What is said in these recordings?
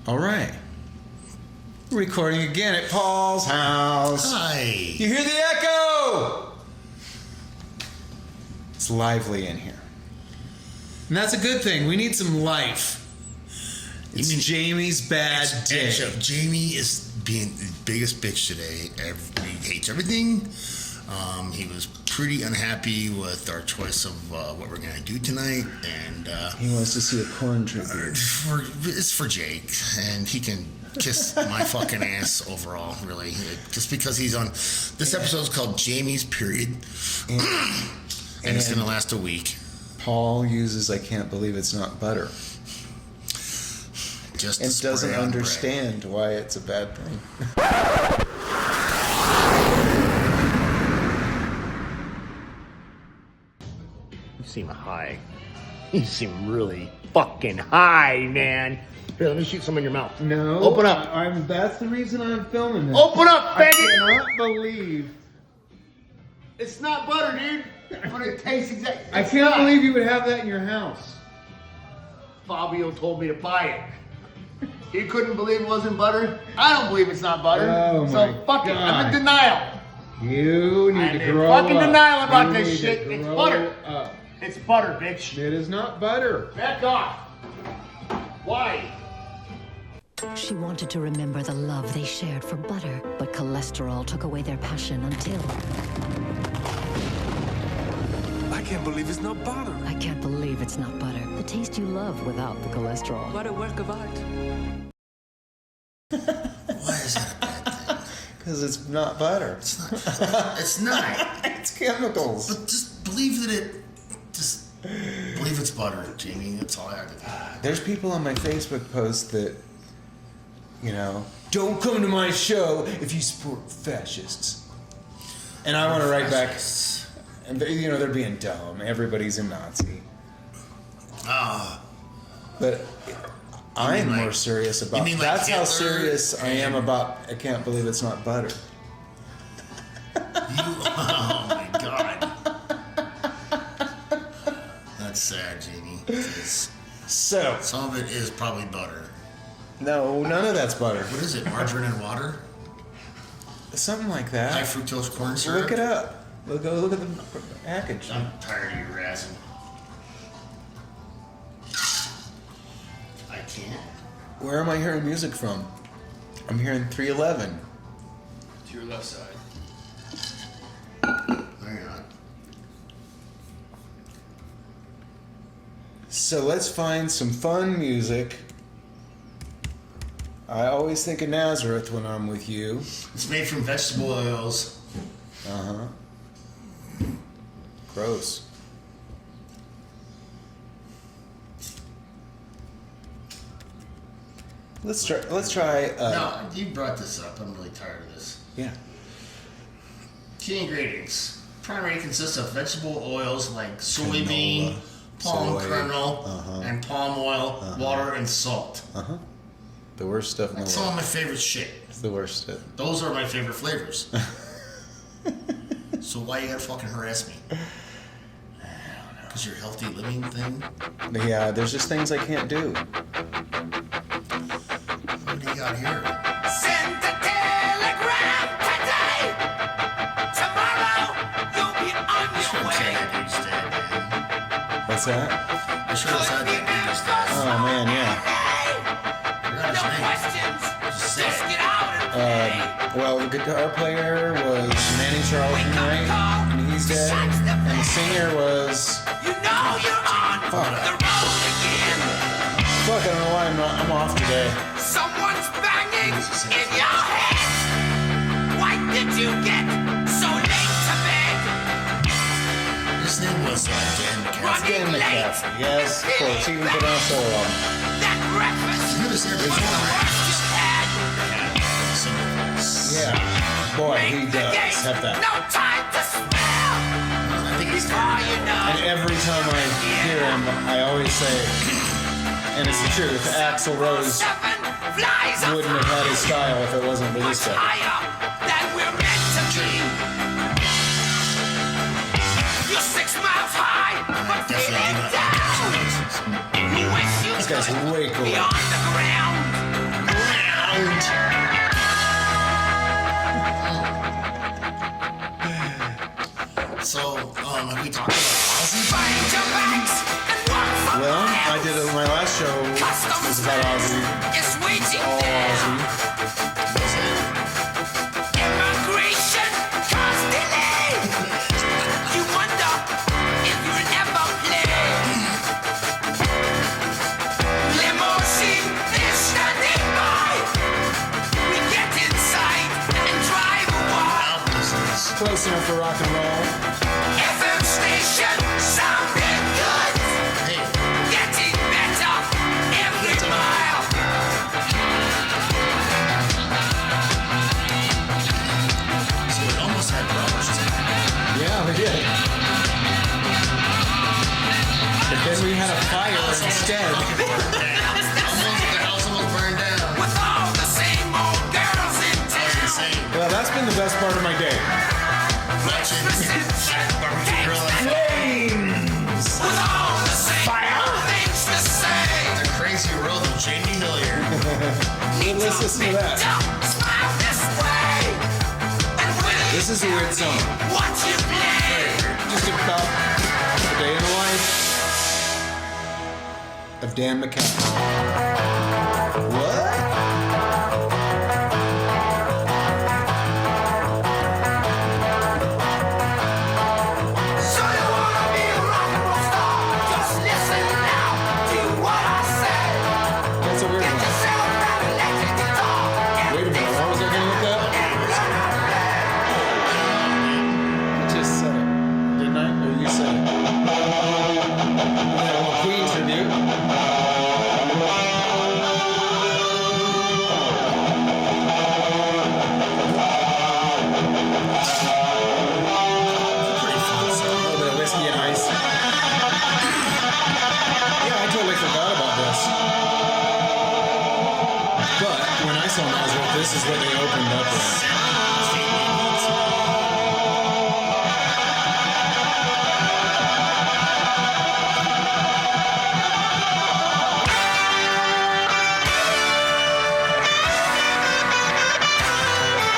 All right. Recording again at Paul's house. Hi. You hear the echo? It's lively in here. And that's a good thing. We need some life. It's Jamie's bad day. Jamie is being the biggest bitch today. He hates everything. He was pretty unhappy with our choice of what we're going to do tonight. And he wants to see a corn tribute. It's for Jake. And he can kiss my fucking ass overall, really. Just because he's on... This episode is called Jamie's Period. And it's going to last a week. Paul uses I can't believe it's not butter. Just and doesn't understand why it's a bad thing. You seem high. You seem really fucking high, man. Here, let me shoot some in your mouth. No. Open up. That's the reason I'm filming this. Open up, faggot! I cannot believe. It's not butter, dude. But it tastes exactly. I can't believe you would have that in your house. Fabio told me to buy it. He couldn't believe it wasn't butter. I don't believe it's not butter. Oh so fuck it. I'm in denial. You need to grow fucking up. denial about You this need shit. to It's grow butter. up. It's butter, bitch. It is not butter. Back off. Why? She wanted to remember the love they shared for butter, but cholesterol took away their passion until... I can't believe it's not butter. I can't believe it's not butter. The taste you love without the cholesterol. What a work of art. Why is that a bad thing? Because it's not butter. It's not. It's not. It's chemicals. But just believe that it... Just believe it's butter, Jamie. That's all I have to do. There's people on my Facebook post that, you know, don't come to my show if you support fascists. And I want to write back, and you know, they're being dumb. Everybody's a Nazi. But I'm more serious about. That's how serious I am about. I can't believe it's not butter. Oh my god. That's sad, Jamie. So some of it is probably butter. No, none of that's butter. What is it? Margarine and water? Something like that. High fructose corn syrup. Look it up. Look at the package. I'm tired of you razzing. I can't. Where am I hearing music from? I'm hearing 311. To your left side. Hang on. So let's find some fun music. I always think of Nazareth when I'm with you. It's made from vegetable oils. Uh-huh. Gross. Let's try. No, you brought this up. I'm really tired of this. Yeah. Key ingredients. Primary consists of vegetable oils like soybean, palm kernel, and palm oil, water, and salt. The worst stuff in the world. That's all my favorite shit. It's the worst stuff. Those are my favorite flavors. So why you gotta fucking harass me? Because your healthy living thing? Yeah, there's just things I can't do. What do you got here? Send a telegram today. Tomorrow you'll be on your way. That dude's dead, man. What's that? I sure was sad that dude's dead. Oh man, yeah. No questions. Just get out and play. Well, the guitar player was Manny Charlton, right? And he's dead. And the singer was. You know you're on the road again. Fuck, I don't know why I'm off today. Someone's banging in your head. Why did you get so late to bed? His name was Dan McCaffrey. Dan McCaffrey, yes, of course. He even put on a solo album. That breakfast You notice every was the worst you had. Yeah, boy, he does have that. No time to spare. I think he's Before you know, And every time I hear him, I always say, and it's the truth, Axl Rose seven flies up wouldn't have had his style if it wasn't for this guy. higher than we're meant to be. You're 6 miles high, but feeling down. You wish you This guy's could way be cooler. on the ground. So, have we talked about Ozzy? Find your bags and walk from Well, I did it. My last show was about Ozzy. It's waiting All there. Ozzy. Immigration cause delay. You wonder if you'll ever play. Limousine is standing by. We get inside and drive away. Close enough for rock and roll. FM station sounding good. Hey, Getting better every mile. so we almost had brothers. Yeah, we did. But then we had a fire instead. The house almost burned down. With all the same old girls in town. Same. Well, that's been the best part of my day. Reception, Barbecue grill and Flames! with all the same old things to say. the crazy world of Jamie Hillier. Let's listen to that. Don't smile this way. And will you This is a weird song. what you play? Just about a day in the life of Dan McCann. What? So you wanna be a rock and roll star? Just listen now, do what I say. That's a weird Get one. yourself an electric guitar. Wait a minute, what was I gonna look up? I just said it, didn't I? Or you said it? Well, Queen tribute. Pretty fun A song. little bit of whiskey and ice. Yeah, I totally forgot about this. But when I saw Nazareth, this is what they opened up with.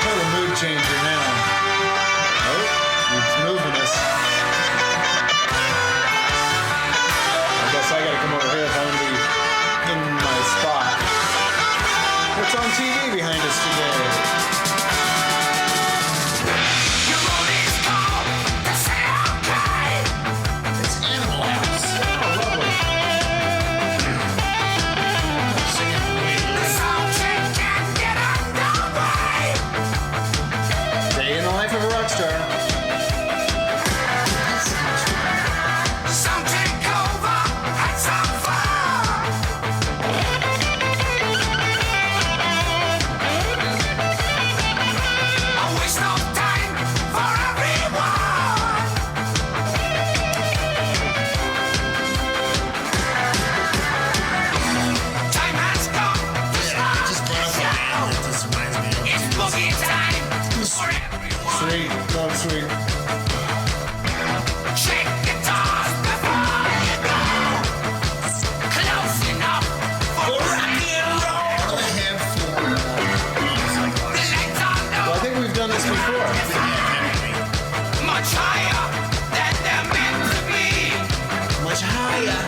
Total mood changer now. Oh, it's moving us. I guess I gotta come over here if I'm gonna be in my spot. What's on TV behind us today? Your road is called the Soundtrack. It's Animal House. Oh, lovely. The soundtrack can get underway. Day in the life of a rock star. Some take over and some fall. A waste of time for everyone. Time has come to Yeah, I just start brought the up a band show. that just reminds me of. It's boogie time for everyone. Sweet, love sweet. Shake guitars before you go. Close enough for rock and roll. I have four. The lights are Well, I low, think we've done this before. much higher than they're meant to be. Much higher.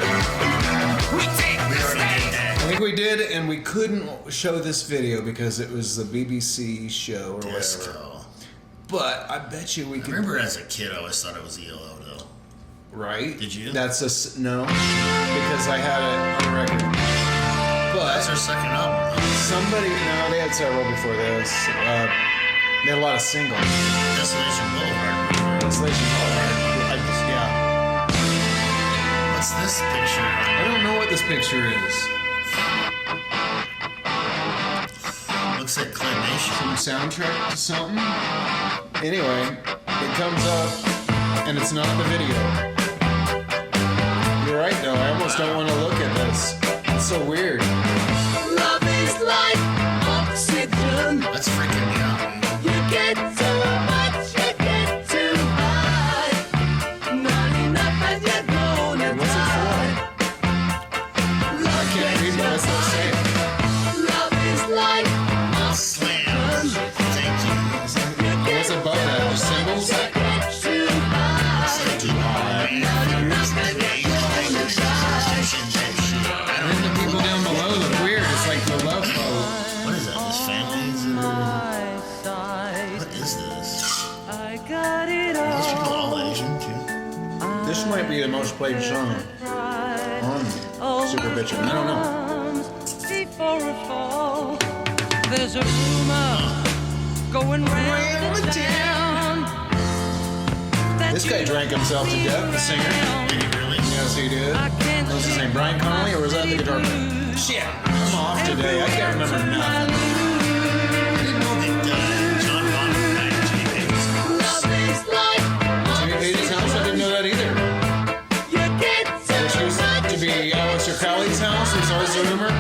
We take the stage. I think we did, and we couldn't show this video because it was the BBC show or whatever. Disco. But I bet you we I could. remember as a kid, I always thought it was ELO though. Right? Did you? That's no, because I had it on record. That's But our second album. somebody, no, they had several before this. They had a lot of singles. Desolation Boulevard. Translation Boulevard. I just, yeah. What's this picture? I don't know what this picture is. Looks like claymation. Some soundtrack to something. Anyway, it comes up, and it's not the video. You're right, though. I almost don't want to look at this. It's so weird. Love is like oxygen. That's freaking me out. You get too much, you get too high. Not enough and you're gonna What's it die. I can't read what's it saying. Love is like Slam. Thank you. What's above that? The singles? you get too high. This might be the most played song on Super Bitchin. I don't know. Before a fall, there's a rumor going round the town. This guy drank himself to death, the singer. Did he really? Yes, he did. What was his name? Brian Connolly, or was that the guitar player? Shit, I'm off today. I can't remember nothing. I didn't know that John Bonham died at Jimmy Page's house. Jimmy Page's house? I didn't know that either. Which used to be Alistair Crowley's house, was always a rumor.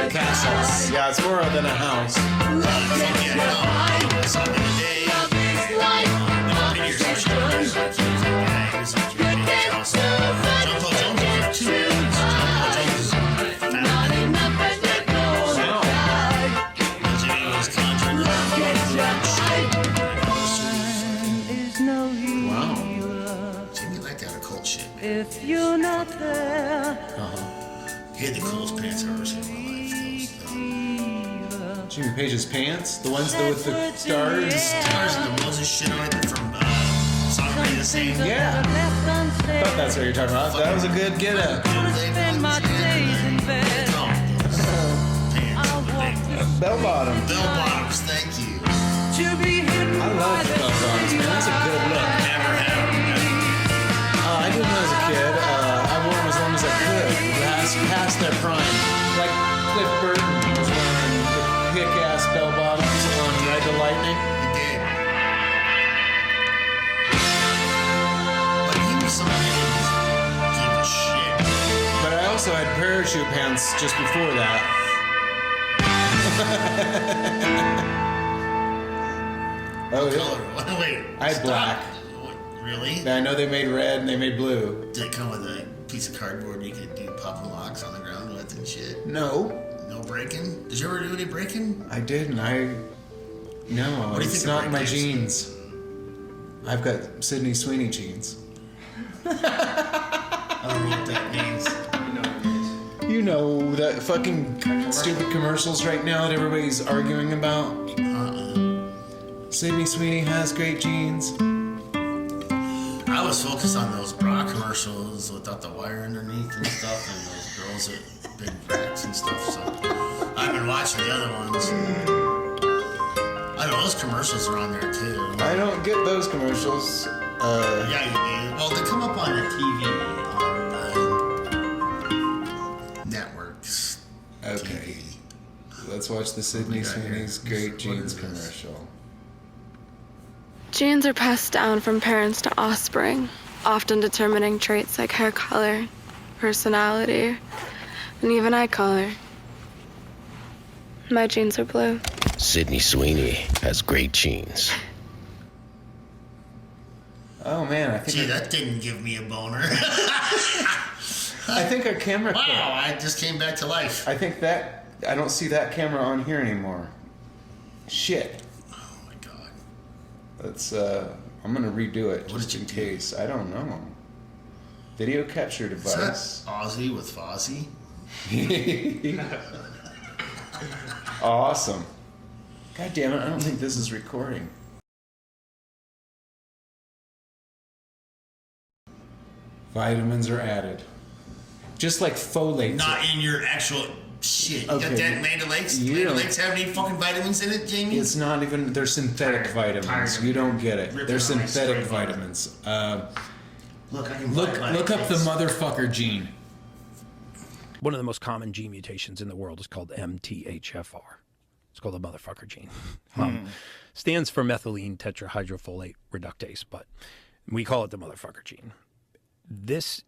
Castle. Yeah, it's more than a house. If you're not there, He had the coolest pants I've ever seen in my life. Jimmy Page's pants? The ones with the stars? Stars and the Moses shit on it from Songwriting the Same. Yeah. I thought that's what you're talking about. That was a good get up. spend my days in bed. Bell bottom. Bell bottoms, thank you. To be hidden I love bell bottoms, man. That's a good look. Never had them. I did them as a kid. I wore them as long as I could. Past their prime. Like Cliff Burton was wearing the kick-ass bell bottoms on Ride the Lightning. He did. But he was somebody that didn't give a shit. But I also had parachute pants just before that. Oh, What yeah. color? Wait. I had stop. black. What, really? I know they made red and they made blue. Did it come with a piece of cardboard you could do pop and locks on the ground with and shit? No, No breaking? Did you ever do any breaking? I didn't. No, do you it's think not the in my break is? jeans. I've got Sydney Sweeney jeans. I don't know what that means. You know that fucking stupid commercials right now that everybody's arguing about? Sydney Sweeney has great jeans. I was focused on those bra commercials without the wire underneath and stuff, and those girls with big backs and stuff. So I've been watching the other ones. I know those commercials are on there too. I don't get those commercials. Yeah, you do. Well, they come up on the TV on the networks. Okay. Let's watch the Sydney Sweeney's great jeans commercial. Genes are passed down from parents to offspring, often determining traits like hair color, personality, and even eye color. My genes are blue. Sydney Sweeney has great genes. Oh man, I think Gee, that didn't give me a boner. I think our camera. Wow, I just came back to life. I think that I don't see that camera on here anymore. Shit. Oh my god. Let's. I'm gonna redo it What just did you in do? case. I don't know. Video capture Is device. that Ozzy with Fozzie? Awesome. God damn it! I don't think this is recording. Vitamins are added, just like folate. Not in your actual shit. You got Okay. that Amanda Lakes? You Amanda don't- Lakes have any fucking vitamins in it, Jamie? It's not even. They're synthetic vitamins. tired of You don't get it. ripping They're on my synthetic spray vitamins. Look, I can Look buy up the vitamins. motherfucker gene. One of the most common gene mutations in the world is called MTHFR. It's called the motherfucker gene. Stands for methylene tetrahydrofolate reductase, but we call it the motherfucker gene. This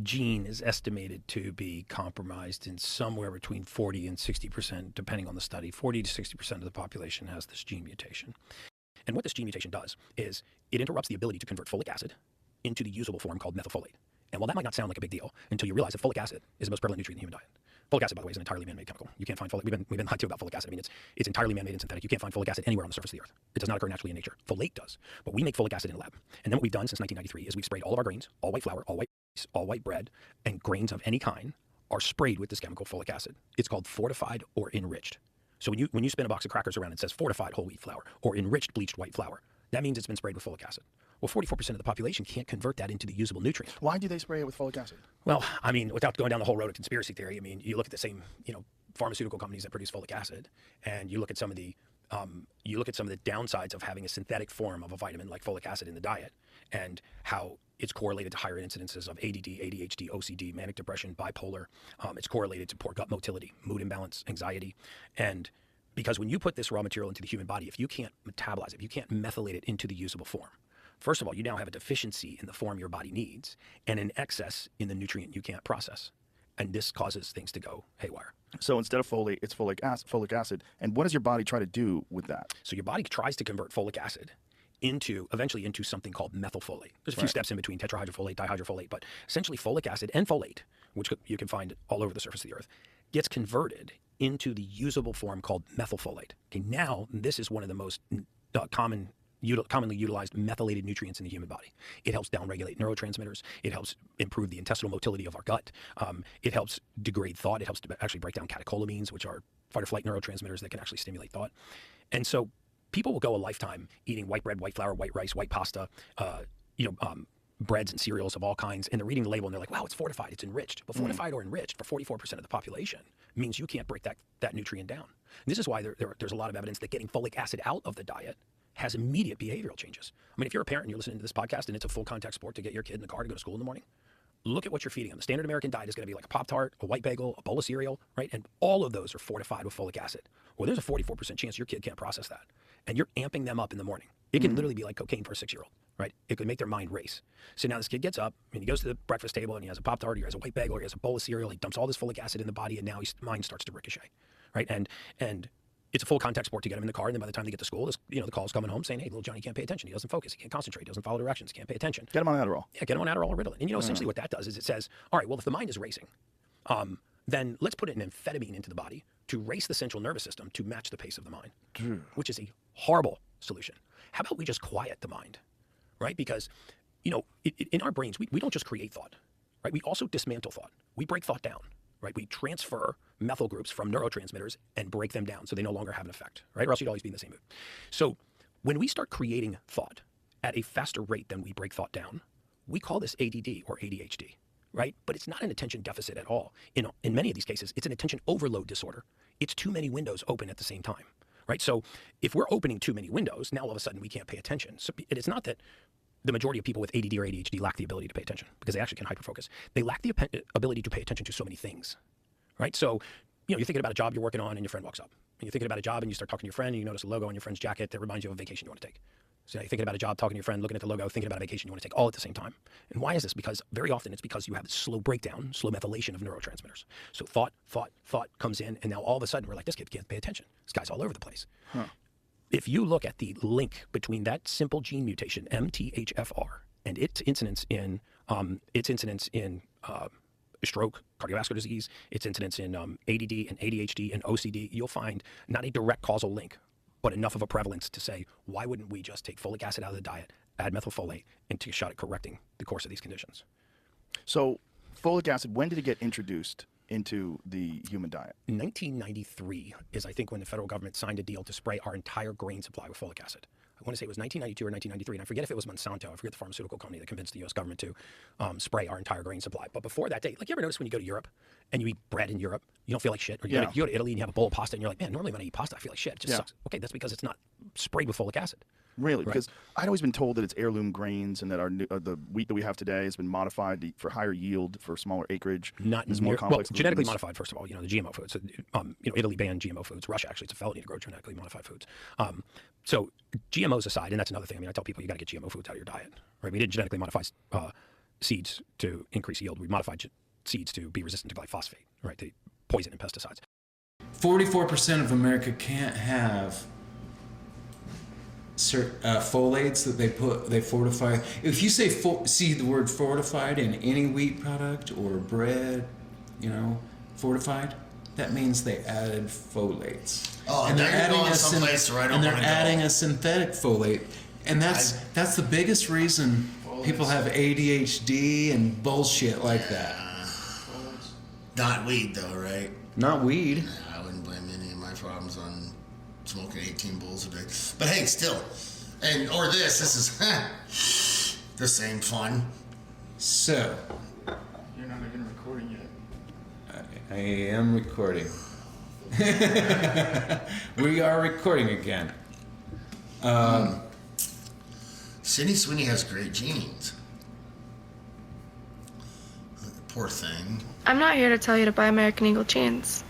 gene is estimated to be compromised in somewhere between 40 and 60%, depending on the study. 40 to 60% of the population has this gene mutation. And what this gene mutation does is it interrupts the ability to convert folic acid into the usable form called methylfolate. And while that might not sound like a big deal until you realize that folic acid is the most prevalent nutrient in the human diet. Folic acid, by the way, is an entirely man-made chemical. You can't find folic. We've been lied to about folic acid. I mean, it's entirely man-made and synthetic. You can't find folic acid anywhere on the surface of the earth. It does not occur naturally in nature. Folate does. But we make folic acid in a lab. And then what we've done since 1993 is we've sprayed all of our grains, all white flour, all white rice, all white bread, and grains of any kind are sprayed with this chemical folic acid. It's called fortified or enriched. So when you spin a box of crackers around, it says fortified whole wheat flour or enriched bleached white flour. That means it's been sprayed with folic acid. Well, 44% of the population can't convert that into the usable nutrient. Why do they spray it with folic acid? Well, I mean, without going down the whole road of conspiracy theory, I mean, you look at the same, pharmaceutical companies that produce folic acid, and you look at some of the downsides of having a synthetic form of a vitamin like folic acid in the diet, and how it's correlated to higher incidences of ADD, ADHD, OCD, manic depression, bipolar. It's correlated to poor gut motility, mood imbalance, anxiety, and because when you put this raw material into the human body, if you can't metabolize it, if you can't methylate it into the usable form, first of all, you now have a deficiency in the form your body needs and an excess in the nutrient you can't process. And this causes things to go haywire. So instead of folate, it's folic acid. And what does your body try to do with that? So your body tries to convert folic acid eventually into something called methylfolate. There's a few steps in between tetrahydrofolate, dihydrofolate, but essentially folic acid and folate, which you can find all over the surface of the earth, gets converted into the usable form called methylfolate. Okay, now this is one of the most commonly utilized methylated nutrients in the human body. It helps downregulate neurotransmitters. It helps improve the intestinal motility of our gut. It helps degrade thought. It helps to actually break down catecholamines, which are fight or flight neurotransmitters that can actually stimulate thought. And so people will go a lifetime eating white bread, white flour, white rice, white pasta, breads and cereals of all kinds, and they're reading the label and they're like, wow, it's fortified, it's enriched. But fortified or enriched for 44% of the population means you can't break that nutrient down. And this is why there's a lot of evidence that getting folic acid out of the diet has immediate behavioral changes. I mean, if you're a parent and you're listening to this podcast and it's a full contact sport to get your kid in the car to go to school in the morning, look at what you're feeding them. The standard American diet is going to be like a Pop-Tart, a white bagel, a bowl of cereal, right? And all of those are fortified with folic acid. Well, there's a 44% chance your kid can't process that. And you're amping them up in the morning. It can literally be like cocaine for a 6-year-old, right? It could make their mind race. So now this kid gets up and he goes to the breakfast table and he has a Pop-Tart, or he has a white bagel, or he has a bowl of cereal. He dumps all this folic acid in the body, and now his mind starts to ricochet, right? And it's a full contact sport to get him in the car, and then by the time they get to school, the call's coming home saying, hey, little Johnny can't pay attention. He doesn't focus. He can't concentrate. He doesn't follow directions. He can't pay attention. Get him on Adderall. Yeah, get him on Adderall or Ritalin. And essentially what that does is it says, all right, well, if the mind is racing, then let's put an amphetamine into the body to race the central nervous system to match the pace of the mind, which is a horrible solution. How about we just quiet the mind, right? Because, in our brains, we don't just create thought, right? We also dismantle thought. We break thought down. Right, we transfer methyl groups from neurotransmitters and break them down so they no longer have an effect, right? Or else you'd always be in the same mood. So when we start creating thought at a faster rate than we break thought down, we call this ADD or ADHD, right? But it's not an attention deficit at all. In many of these cases, it's an attention overload disorder. It's too many windows open at the same time, right? So if we're opening too many windows, now all of a sudden we can't pay attention. So it's not that the majority of people with ADD or ADHD lack the ability to pay attention, because they actually can hyperfocus. They lack the ability to pay attention to so many things, right? So, you're thinking about a job you're working on and your friend walks up. And you're thinking about a job and you start talking to your friend and you notice a logo on your friend's jacket that reminds you of a vacation you want to take. So now you're thinking about a job, talking to your friend, looking at the logo, thinking about a vacation you want to take, all at the same time. And why is this? Because very often it's because you have slow breakdown, slow methylation of neurotransmitters. So thought comes in, and now all of a sudden we're like, this kid can't pay attention. This guy's all over the place. If you look at the link between that simple gene mutation, MTHFR, and its incidence in stroke, cardiovascular disease, its incidence in ADD and ADHD and OCD, you'll find not a direct causal link, but enough of a prevalence to say, why wouldn't we just take folic acid out of the diet, add methylfolate, and take a shot at correcting the course of these conditions? So folic acid, when did it get introduced into the human diet? 1993 is, I think, when the federal government signed a deal to spray our entire grain supply with folic acid. I want to say it was 1992 or 1993, and I forget if it was Monsanto. I forget the pharmaceutical company that convinced the U.S. government to spray our entire grain supply. But before that date, like, you ever notice when you go to Europe and you eat bread in Europe, you don't feel like shit? Or you go to Italy and you have a bowl of pasta and you're like, man, normally when I eat pasta, I feel like shit. It just sucks. Okay, that's because it's not sprayed with folic acid. Really? Right. Because I'd always been told that it's heirloom grains and that the wheat that we have today has been modified for higher yield, for smaller acreage. Not more complex. Well, genetically modified, first of all, the GMO foods. Italy banned GMO foods. Russia, actually, it's a felony to grow genetically modified foods. So GMOs aside, and that's another thing. I mean, I tell people you got to get GMO foods out of your diet, right? We didn't genetically modify seeds to increase yield. We modified seeds to be resistant to glyphosate, right? To poison and pesticides. 44% of America can't have folates that they fortify. If you see the word fortified in any wheat product or bread, fortified, that means they added folates. Oh, and they're adding a synthetic folate, and that's the biggest reason people have ADHD and bullshit like that. Not weed, though, right? Not weed. I wouldn't blame any of my problems on smoking 18 bowls a day. But hey, still, or this. This is the same fun. So, You're not even recording yet. I am recording. We are recording again. Sydney Sweeney has great genes. Poor thing. I'm not here to tell you to buy American Eagle jeans.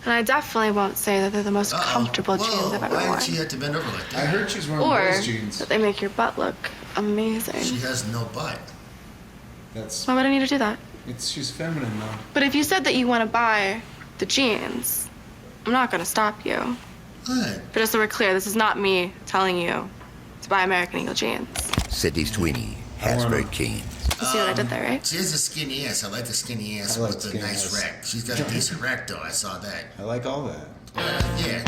And I definitely won't say that they're the most comfortable jeans I've ever Why worn. did she have to bend over like that? I heard she's wearing Or those jeans. that they make your butt look amazing. She has no butt. That's Why would I need to do that? she's feminine though. But if you said that you want to buy the jeans, I'm not going to stop you. What? But just so we're clear, this is not me telling you to buy American Eagle jeans. Sydney Sweeney has great jeans. You see what I did there, right? She has a skinny ass. I like the skinny ass I like with the skinny nice ass. rack. She's got a decent rack though. I saw that. I like all that. Yeah.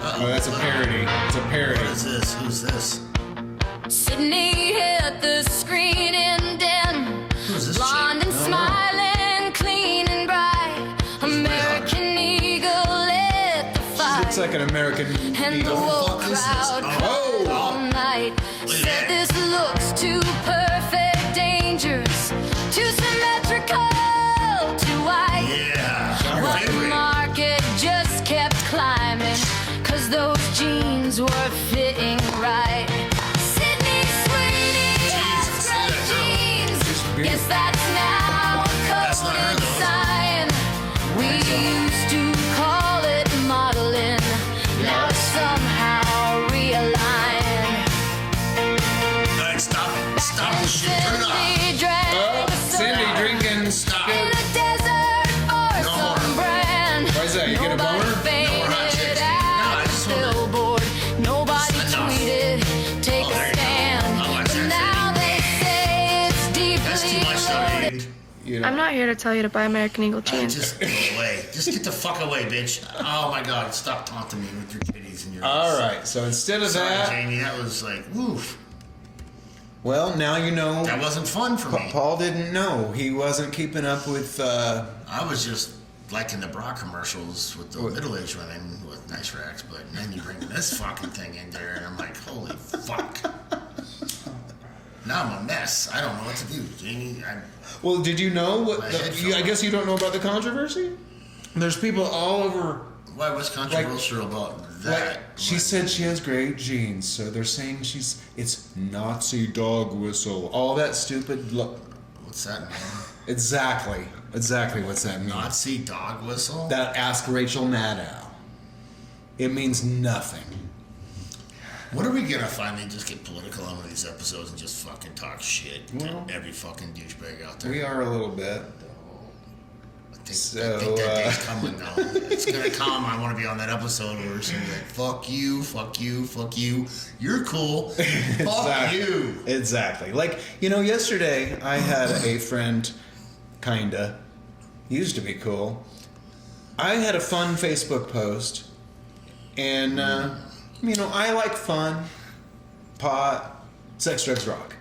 Oh, that's a parody. It's a parody. What is this? Who's this? Sydney hit the screen and then Who's this blonde chick? and smiling, clean and bright. American Eagle lit the fire. Looks like an American And the Eagle. whole fuck is this? crowd Oh. all night Look at said that. this looks too perfect, dangerous, too symmetrical, too white. Yeah. Our But the favorite. market just kept climbing, 'cause those jeans were fitting right. Sydney Sweeney has Jesus, great that girl. jeans. beautiful. Guess that's now a That's not her, coded though. sign. We used to call it modeling. Now it's somehow realigned. All right, stop the shit. Turn it off. Cindy drank Oh, a Cindy soda drinking. Stop. in a desert for No some more. brand. Why is that? You get a Nobody boner? fainted No, we're not chicks. No, I at just the wanna- billboard. Nobody Enough. tweeted, take Oh, a there you go. stand. I like But that, now they say it's deeply That's too much though, loaded. dude. You know, I'm not here to tell you to buy American Eagle jeans. Just go away. Just get the fuck away, bitch. Oh my god, stop taunting me with your titties and your all right. So instead of Sorry, that, Jamie, that was like, woof. well, now you know. That wasn't fun for me. Paul didn't know. He wasn't keeping up with. I was just liking the bra commercials with the middle-aged women with nice racks, but then you bring this fucking thing in there, and I'm like, holy fuck. Now I'm a mess. I don't know what to do, Jamie. Well, did you know what? My head I fell guess you don't know about the controversy. There's people all over. Why was controversial about that? Like she said, she has great genes, so they're saying it's Nazi dog whistle. All that stupid. What's that mean? Exactly what's that mean? Nazi dog whistle? That ask Rachel Maddow. It means nothing. When are we gonna finally just get political on one of these episodes and just fucking talk shit to Well, every fucking douchebag out there? We are a little bit. I think that day's coming now. It's gonna come. I want to be on that episode where she's like, fuck you, fuck you, fuck you. You're cool. Fuck you. Exactly. Like, yesterday I had a friend, kinda, used to be cool. I had a fun Facebook post, and, I like fun, pot, sex, drugs, rock.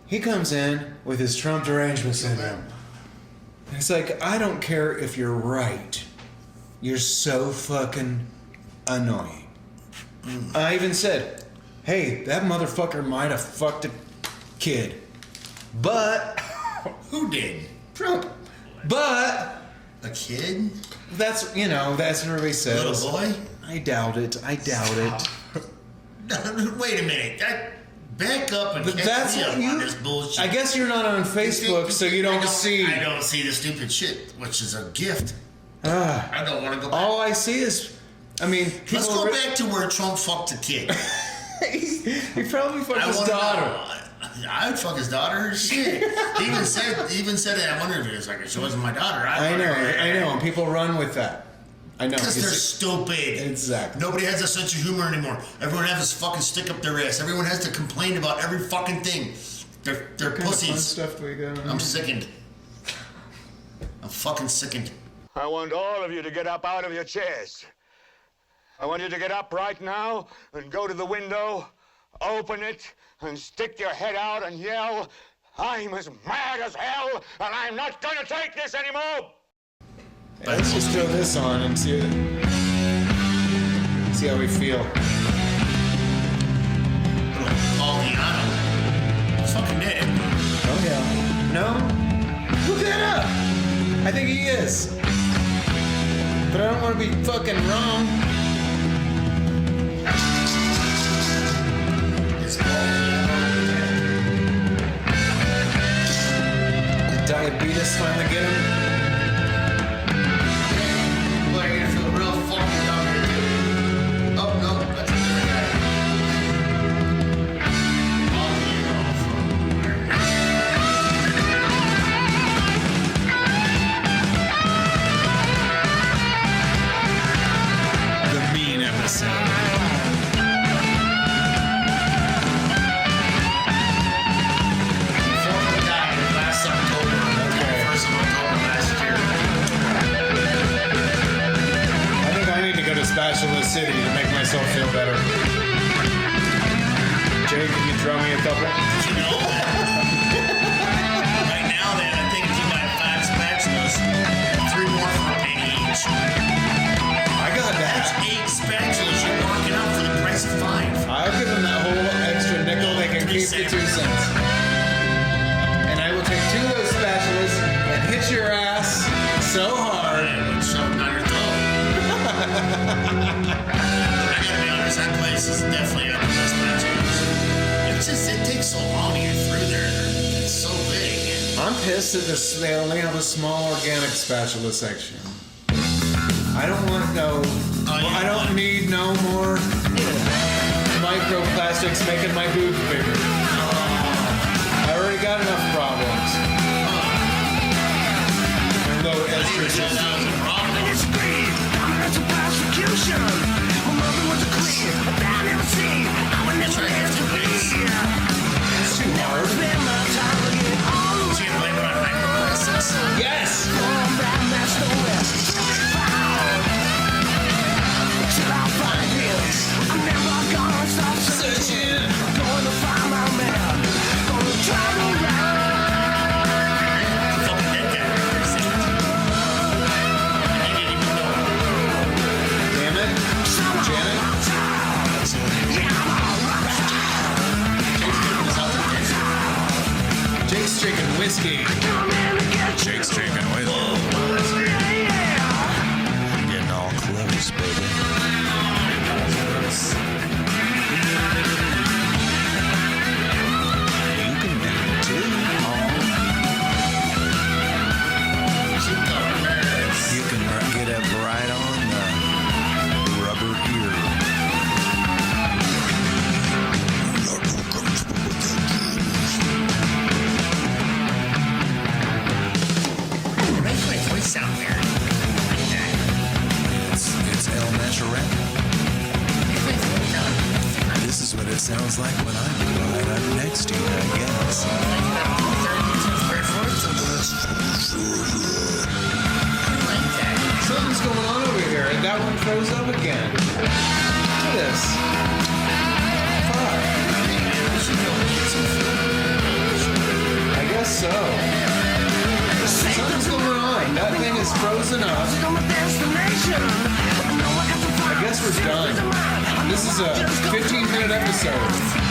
He comes in with his Trump derangement syndrome. It's like, I don't care if you're right. You're so fucking annoying. I even said, hey, that motherfucker might have fucked a kid. But... Who did? Trump. But... A kid? That's what everybody says. A little boy? I doubt it. Wait a minute. Back up and But catch that's me what up you... on this bullshit. I guess you're not on Facebook, so you don't see... I don't see the stupid shit, which is a gift. I don't want to go back. All I see is... Let's go back to where Trump fucked a kid. He probably fucked his daughter. I would fuck his daughter. Shit. He even said it. I wonder if it was like, she wasn't my daughter. I know. And people run with that. I know. Because they're stupid. Exactly. Nobody has a sense of humor anymore. Everyone has to fucking stick up their ass. Everyone has to complain about every fucking thing. They're What kind of pussies. fun stuff do we got? I'm sickened. I'm fucking sickened. I want all of you to get up out of your chairs. I want you to get up right now and go to the window, open it, and stick your head out and yell, I'm as mad as hell, and I'm not gonna take this anymore! Let's just throw this on and see how we feel. oblivious. But I don't want to be fucking wrong. Did diabetes finally get him? Boy, you're gonna feel real funky down here, too. Oh, no, that's a different guy. The mean episode. Last October. Okay. 1st of October last year. I think I need to go to Spatula City to make myself feel better. Jay, can you throw me a couple? You know that? Right now, then, I think if you buy 5 spatulas, 3 more for a penny each. I got That's that. 8 spatulas you're walking out for the price of 5. I'll give them that whole extra nickel. They can keep the 2 cents. And I will take 2 of those spatulas and hit your ass so hard. And shove it down your throat. I gotta be honest, that place is definitely up the best spatulas. It's just, it takes so long to get through there. It's so big. I'm pissed that they only have a small organic spatula section. I don't want no. I don't need no more microplastics making my boobs bigger. I already got enough problems. And low estrogen. It's too hard. So you blame it on microplastics? Yes. Fucking dead guy. I didn't even know. Damn it. Janet. Jake's drinking whiskey. Jake's drinking whiskey. Getting all close, baby. You can do it too. You can get up right on the rubber ear. Makes my voice sound weird. It's El Natural. This is what it sounds like when I'm right up next to you, I guess. Something's going on over here. That one froze up again. Look at this. Fuck. I guess so. Something's going on. That thing is frozen up. I guess we're done. This is a 15-minute episode.